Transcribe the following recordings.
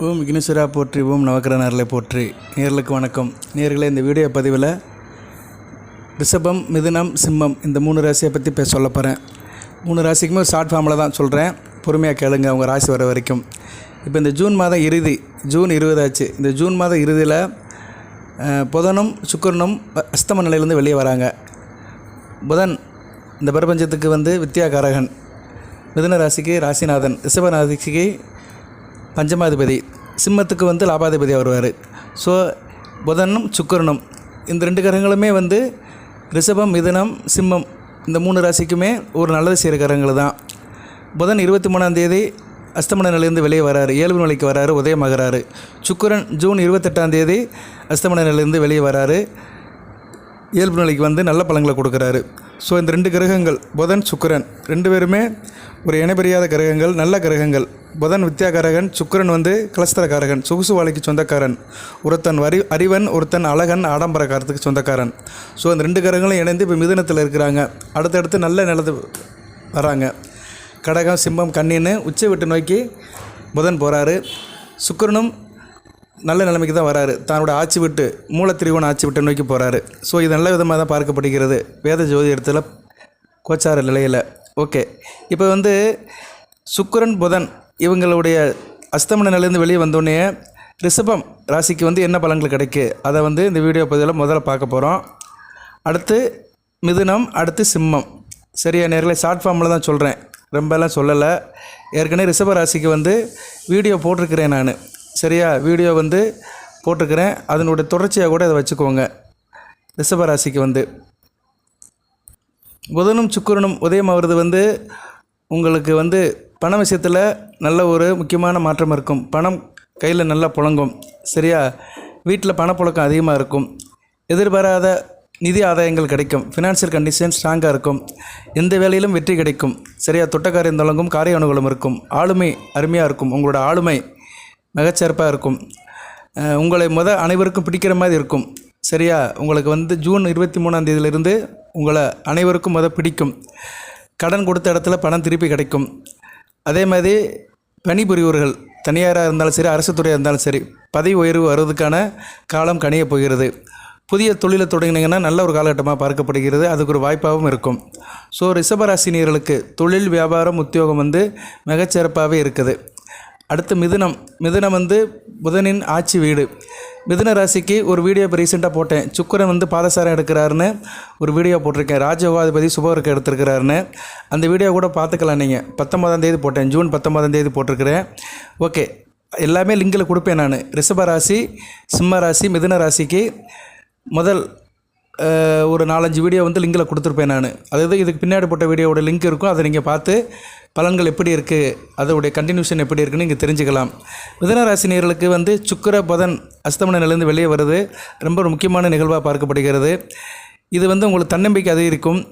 ஓம் விக்னேஸ்வரா போற்றி, ஓம் நவக்கிரகணர்களை போற்றி. நேர்களுக்கு வணக்கம். நேர்களே, இந்த வீடியோ பதிவில் ரிஷபம், மிதுனம், சிம்மம் இந்த 3 ராசியை பற்றி சொல்ல போகிறேன். 3 ராசிக்குமே ஒரு ஷார்ட் ஃபார்மில் தான் சொல்கிறேன். பொறுமையாக கேளுங்க அவங்க ராசி வர வரைக்கும். இப்போ இந்த ஜூன் மாதம் இறுதி, ஜூன் 20 ஆச்சு. இந்த ஜூன் மாதம் இறுதியில் புதனும் சுக்கிரனும் அஸ்தம நிலையிலேருந்து வெளியே வராங்க. புதன் இந்த பிரபஞ்சத்துக்கு வித்யாகாரகன், மிதுன ராசிக்கு ராசிநாதன், ரிஷப ராசிக்கு பஞ்சமாதிபதி, சிம்மத்துக்கு லாபாதிபதி வருவார். ஸோ புதனும் சுக்கிரனும் இந்த 2 கிரகங்களுமே ரிஷபம், மிதுனம், சிம்மம் இந்த 3 ராசிக்குமே ஒரு நல்லது செய்கிற கிரகங்கள் தான். புதன் 23ஆம் தேதி அஸ்தமன நிலையிலேருந்து வெளியே வராரு, இயல்பு நிலைக்கு வராரு, உதயமாகிறாரு. சுக்கிரன் ஜூன் 28ஆம் தேதி அஸ்தமன நிலையிலேருந்து வெளியே வராரு, இயல்பு நிலைக்கு நல்ல பலன்களை கொடுக்குறாரு. ஸோ இந்த 2 கிரகங்கள் புதன் சுக்கிரன் 2 பேருமே ஒரு இணைபெரியாத கிரகங்கள், நல்ல கிரகங்கள். புதன் வித்யாகாரகன், சுக்கிரன் கலஸ்தரகாரகன், சொகுசு வாழ்க்கைக்கு சொந்தக்காரன். ஒருத்தன் அறிவன், ஒருத்தன் அழகன், ஆடம்பரக்காரத்துக்கு சொந்தக்காரன். ஸோ அந்த 2 கிரகங்களும் இணைந்து இப்போ மிதுனத்தில் இருக்கிறாங்க. அடுத்தடுத்து நல்ல நிலத்து வராங்க. கடகம், சிம்மம், கன்னின்னு உச்ச விட்டு நோக்கி புதன் போகிறாரு. சுக்கிரனும் நல்ல நிலைமைக்கு தான் வராரு, தன்னோட ஆட்சி விட்டு மூலத்திரிவோன் ஆட்சி விட்டு நோக்கி போகிறாரு. ஸோ இது நல்ல விதமாக தான் பார்க்கப்படுகிறது வேத ஜோதிடத்தில் கோச்சார நிலையில். ஓகே, இப்போ சுக்கிரன் புதன் இவங்களுடைய அஸ்தமன நிலையிலேருந்து வெளியே வந்தோடனே ரிஷபம் ராசிக்கு என்ன பலன்கள் கிடைக்கு அதை இந்த வீடியோ பதிவில் முதல்ல பார்க்க போகிறோம். அடுத்து மிதுனம், அடுத்து சிம்மம். சரியா நேர்களே, ஷார்ட் ஃபார்மில் தான் சொல்கிறேன், ரொம்பலாம் சொல்லலை. ஏற்கனவே ரிஷப ராசிக்கு வீடியோ போட்டிருக்கிறேன் நான். சரியா, வீடியோ போட்டிருக்கிறேன், அதனுடைய தொடர்ச்சியாக கூட அதை வச்சுக்கோங்க. ரிஷபராசிக்கு புதனும் சுக்கிரனும் உதயம் ஆகிறது உங்களுக்கு பண விஷயத்தில் நல்ல ஒரு முக்கியமான மாற்றம் இருக்கும். பணம் கையில் நல்லா புழங்கும். சரியா, வீட்டில் பணப்புழக்கம் அதிகமாக இருக்கும். எதிர்பாராத நிதி ஆதாயங்கள் கிடைக்கும். ஃபினான்ஷியல் கண்டிஷன் ஸ்ட்ராங்காக இருக்கும். எந்த வேலையிலும் வெற்றி கிடைக்கும். சரியா, தொட்டக்காரியம் தொடங்கும், காரிய அனுகூலம் இருக்கும். ஆளுமை அருமையாக இருக்கும். உங்களோட ஆளுமை மிகச்சிறப்பாக இருக்கும். உங்களை அனைவருக்கும் பிடிக்கிற மாதிரி இருக்கும். சரியா, உங்களுக்கு ஜூன் 23ஆம் தேதியிலிருந்து உங்களை அனைவருக்கும் பிடிக்கும். கடன் கொடுத்த இடத்துல பணம் திருப்பி கிடைக்கும். அதே மாதிரி பணிபுரிவர்கள் தனியாராக இருந்தாலும் சரி, அரசு துறையாக இருந்தாலும் சரி, பதவி உயர்வு வருவதற்கான காலம் கணிய போகிறது. புதிய தொழிலை தொடங்கினீங்கன்னா நல்ல ஒரு காலகட்டமாக பார்க்கப்படுகிறது. அதுக்கு ஒரு வாய்ப்பாகவும் இருக்கும். ஸோ ரிஷபராசினியர்களுக்கு தொழில், வியாபாரம், உத்தியோகம் மிகச்சிறப்பாகவே இருக்குது. அடுத்து மிதுனம். மிதுனம் புதனின் ஆட்சி வீடு. மிதுன ராசிக்கு ஒரு வீடியோ இப்போ ரீசெண்டாக போட்டேன். சுக்கிரன் பாதசாரம் எடுக்கிறாருன்னு ஒரு வீடியோ போட்டிருக்கேன். ராஜயோகாதிபதி சுபவருக்கு எடுத்திருக்கிறாருன்னு அந்த வீடியோ கூட பார்த்துக்கலாம். நீங்கள் 19ஆம் தேதி போட்டேன், ஜூன் 19ஆம் தேதி போட்டிருக்கிறேன். ஓகே, எல்லாமே லிங்கில் கொடுப்பேன் நான். ரிஷப ராசி, சிம்ம ராசி, மிதுன ராசிக்கு முதல் ஒரு 4-5 வீடியோ லிங்கில் கொடுத்துருப்பேன் நான். அதாவது இதுக்கு பின்னாடி போட்ட வீடியோவோட லிங்க் இருக்கும். அதை நீங்கள் பார்த்து பலன்கள் எப்படி இருக்குது, அதோடைய கண்டினியூஷன் எப்படி இருக்குன்னு நீங்கள் தெரிஞ்சுக்கலாம். மிதுன ராசினியர்களுக்கு சுக்கிர புதன் அஸ்தமன நிலையிலேருந்து வெளியே வருது ரொம்ப ஒரு முக்கியமான நிகழ்வாக பார்க்கப்படுகிறது. இது உங்களுக்கு தன்னம்பிக்கை அதிகரிக்கும்.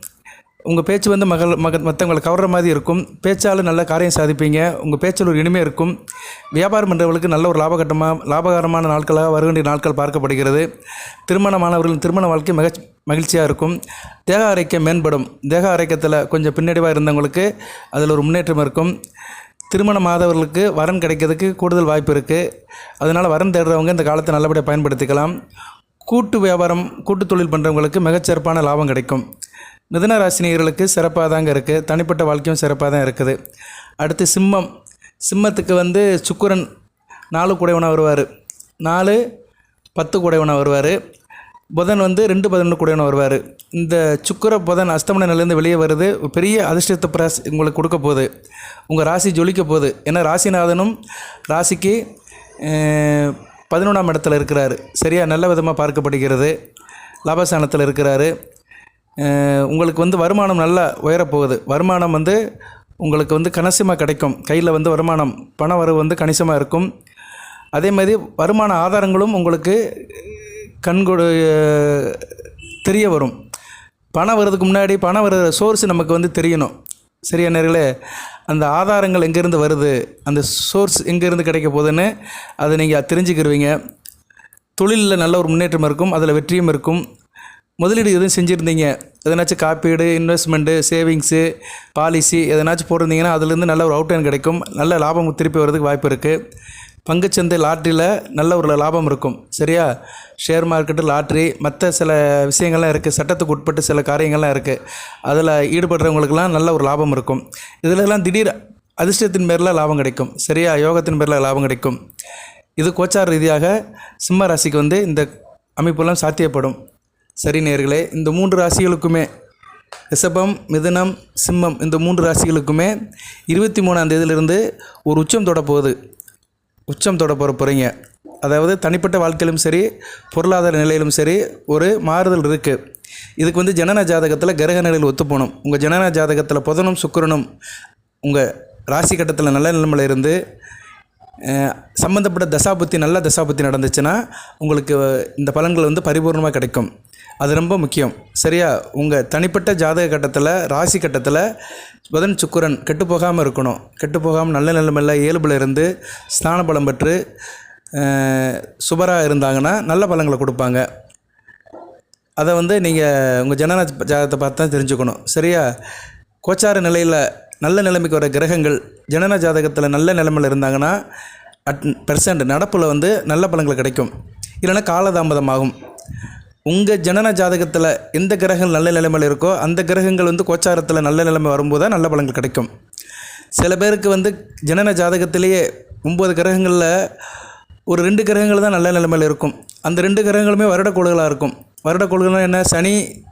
உங்கள் பேச்சு மற்றவங்களை கவர்ற மாதிரி இருக்கும். பேச்சால் நல்ல காரியம் சாதிப்பீங்க. உங்கள் பேச்சில் ஒரு இனிமை இருக்கும். வியாபாரம் பண்ணுறவர்களுக்கு நல்ல ஒரு லாபகரமான நாட்களாக வருகின்ற நாட்கள் பார்க்கப்படுகிறது. திருமணமானவர்களின் திருமண வாழ்க்கை மகிழ்ச்சியாக இருக்கும். தேக ஆரோக்கியம் மேம்படும். தேக ஆரோக்கியத்தில் கொஞ்சம் பின்னடைவாக இருந்தவங்களுக்கு அதில் ஒரு முன்னேற்றம் இருக்கும். திருமணமாதவர்களுக்கு வரன் கிடைக்கிறதுக்கு கூடுதல் வாய்ப்பு இருக்குது. அதனால் வரன் தேடுறவங்க இந்த காலத்தை நல்லபடியாக பயன்படுத்திக்கலாம். கூட்டு வியாபாரம், கூட்டு தொழில் பண்ணுறவங்களுக்கு மிகச்சிறப்பான லாபம் கிடைக்கும். மிதுன ராசினியர்களுக்கு சிறப்பாக தாங்க இருக்குது. தனிப்பட்ட வாழ்க்கையும் சிறப்பாக தான் இருக்குது. அடுத்து சிம்மம். சிம்மத்துக்கு சுக்கிரன் 4 குடைவனாக வருவார், 4 10 குடைவனாக வருவார். புதன் 2 11 குடைவனாக வருவார். இந்த சுக்கிர புதன் அஸ்தமன நிலையிலேருந்து வெளியே வருது. பெரிய அதிர்ஷ்டத்தை உங்களுக்கு கொடுக்க போகுது. உங்கள் ராசி ஜொலிக்க போகுது. ஏன்னா ராசிநாதனும் ராசிக்கு 11ஆம் இடத்துல இருக்கிறாரு. சரியா, நல்ல விதமாக பார்க்கப்படுகிறது. லாபஸ்தானத்தில் இருக்கிறாரு. உங்களுக்கு வருமானம் நல்லா உயரப்போகுது. வருமானம் உங்களுக்கு கணிசமாக கிடைக்கும். கையில் வருமானம் பண வரவு கணிசமாக இருக்கும். அதே மாதிரி வருமான ஆதாரங்களும் உங்களுக்கு தெரிய வரும். பணம் வர்றதுக்கு முன்னாடி பணம் வர சோர்ஸ் நமக்கு தெரியணும். சரியா நேர்களே, அந்த ஆதாரங்கள் எங்கேருந்து வருது, அந்த சோர்ஸ் எங்கேருந்து கிடைக்க போகுதுன்னு அதை நீங்கள் தெரிஞ்சுக்கிருவீங்க. தொழிலில் நல்ல ஒரு முன்னேற்றம் இருக்கும். அதில் வெற்றியும் இருக்கும். முதலீடு எதுவும் செஞ்சுருந்தீங்க, எதனாச்சும் காப்பீடு, இன்வெஸ்ட்மெண்ட்டு, சேவிங்ஸு, பாலிசி எதனாச்சும் போட்டிருந்தீங்கன்னா அதுலேருந்து நல்ல ஒரு அவுட் லைன் கிடைக்கும். நல்ல லாபம் திருப்பி வர்றதுக்கு வாய்ப்பு இருக்குது. பங்குச்சந்தை லாட்ரியில் நல்ல ஒரு லாபம் இருக்கும். சரியா? ஷேர் மார்க்கெட்டு, லாட்ரி, மற்ற சில விஷயங்கள்லாம் இருக்குது. சட்டத்துக்கு உட்பட்டு சில காரியங்கள்லாம் இருக்குது. அதில் ஈடுபடுறவங்களுக்கெல்லாம் நல்ல ஒரு லாபம் இருக்கும். இதிலெல்லாம் திடீர் அதிர்ஷ்டத்தின் பேரில் லாபம் கிடைக்கும். சரியா? யோகத்தின் பேரில் லாபம் கிடைக்கும். இது கோச்சார ரீதியாக சிம்ம ராசிக்கு வந்து இந்த அமைப்பெல்லாம் சாத்தியப்படும். சரி நேயர்களே, இந்த 3 ராசிகளுக்குமே ரிஷபம், மிதுனம், சிம்மம் இந்த 3 ராசிகளுக்குமே 23ஆம் தேதியிலிருந்து ஒரு உச்சம் தொட போகிறீங்க. அதாவது தனிப்பட்ட வாழ்க்கையிலும் சரி, பொருளாதார நிலையிலும் சரி ஒரு மாறுதல் இருக்குது. இதுக்கு வந்து ஜனன ஜாதகத்தில் கிரக நிலையில் ஒத்துப்போகணும். உங்கள் ஜனன ஜாதகத்தில் புதனும் சுக்கிரனும் உங்கள் ராசி கட்டத்தில் நல்ல நிலைமையில் இருந்து சம்மந்தப்பட்ட தசாபுத்தி நல்ல தசாபுத்தி நடந்துச்சுன்னா உங்களுக்கு இந்த பலன்கள் வந்து பரிபூர்ணமாக கிடைக்கும். அது ரொம்ப முக்கியம். சரியா? உங்கள் தனிப்பட்ட ஜாதக கட்டத்தில், ராசி கட்டத்தில் புதன் சுக்கிரன் கெட்டுப்போகாமல் இருக்கணும். கெட்டுப்போகாமல் நல்ல நிலைமையில் இயல்பில் இருந்து ஸ்தான பலம் பெற்று சுபராக இருந்தாங்கன்னா நல்ல பலன்களை கொடுப்பாங்க. அதை வந்து நீங்கள் உங்கள் ஜனன ஜாதகத்தை பார்த்து தான் தெரிஞ்சுக்கணும். சரியா? கோச்சார நிலையில் நல்ல நிலைமைக்கு வர கிரகங்கள் ஜனன ஜாதகத்தில் நல்ல நிலைமையில் இருந்தாங்கன்னா % நடப்பில் வந்து நல்ல பலன்கள் கிடைக்கும். இல்லைன்னா காலதாமதமாகும். உங்கள் ஜனன ஜாதகத்தில் எந்த கிரகங்கள் நல்ல நிலைமையில் இருக்கோ அந்த கிரகங்கள் வந்து கோச்சாரத்தில் நல்ல நிலைமை வரும்போது தான் நல்ல பலன்கள் கிடைக்கும். சில பேருக்கு வந்து ஜனன ஜாதகத்திலேயே 9 கிரகங்களில் ஒரு 2 கிரகங்கள் தான் நல்ல நிலைமையில் இருக்கும். அந்த 2 கிரகங்களுமே வருடக்கோள்களாக இருக்கும். வருடக்கோள்கள்னால் என்ன?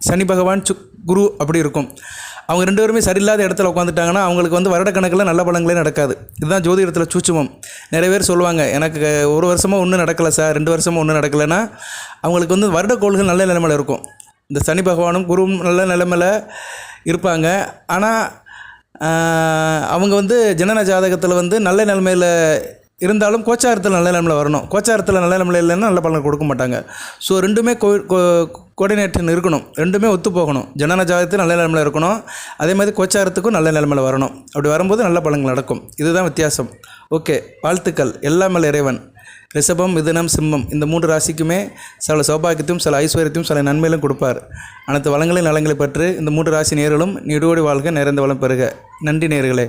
சனி பகவான், குரு அப்படி இருக்கும். அவங்க 2 பேருமே சரியில்லாத இடத்துல உட்காந்துட்டாங்கன்னா அவங்களுக்கு வந்து வருடக்கணக்கில் நல்ல பலன்களே நடக்காது. இதுதான் ஜோதிடத்தில் சூட்சுமம். நிறைய பேர் சொல்லுவாங்க, எனக்கு 1 வருஷமாக ஒன்றும் நடக்கலை சார், 2 வருஷமாக ஒன்றும் நடக்கலைன்னா அவங்களுக்கு வந்து வருடக்கோள்கள் நல்ல நிலைமையில் இருக்கும். இந்த சனி பகவானும் குருவும் நல்ல நிலைமையில் இருப்பாங்க. ஆனால் அவங்க வந்து ஜனன ஜாதகத்தில் வந்து நல்ல நிலைமையில் இருந்தாலும் கோச்சாரத்தில் நல்ல நிலைமையில் வரணும். கோச்சாரத்தில் நல்ல நிலைமையில் இல்லைன்னா நல்ல பலன் கொடுக்க மாட்டாங்க. ஸோ ரெண்டுமே கோஆர்டினேஷன் இருக்கணும். ரெண்டுமே ஒத்து போகணும். ஜனன ஜாதகத்தில் நல்ல நிலைமையில் இருக்கணும், அதே மாதிரி கோச்சாரத்துக்கும் நல்ல நிலைமையில் வரணும். அப்படி வரும்போது நல்ல பலன்கள் நடக்கும். இதுதான் வித்தியாசம். ஓகே, வாழ்த்துக்கள். எல்லாமே இறைவன். ரிஷபம், மிதுனம், சிம்மம் இந்த 3 ராசிக்குமே சில சௌபாகியத்தையும் சில ஐஸ்வர்யத்தையும் சில நன்மையிலும் கொடுப்பார். அனைத்து வளங்களையும் நலங்களை பற்றி இந்த 3 ராசி நேர்களும் நீடோடி வாழ்க, நிறைந்த வளம் பெறுக. நன்றி நேயர்களே.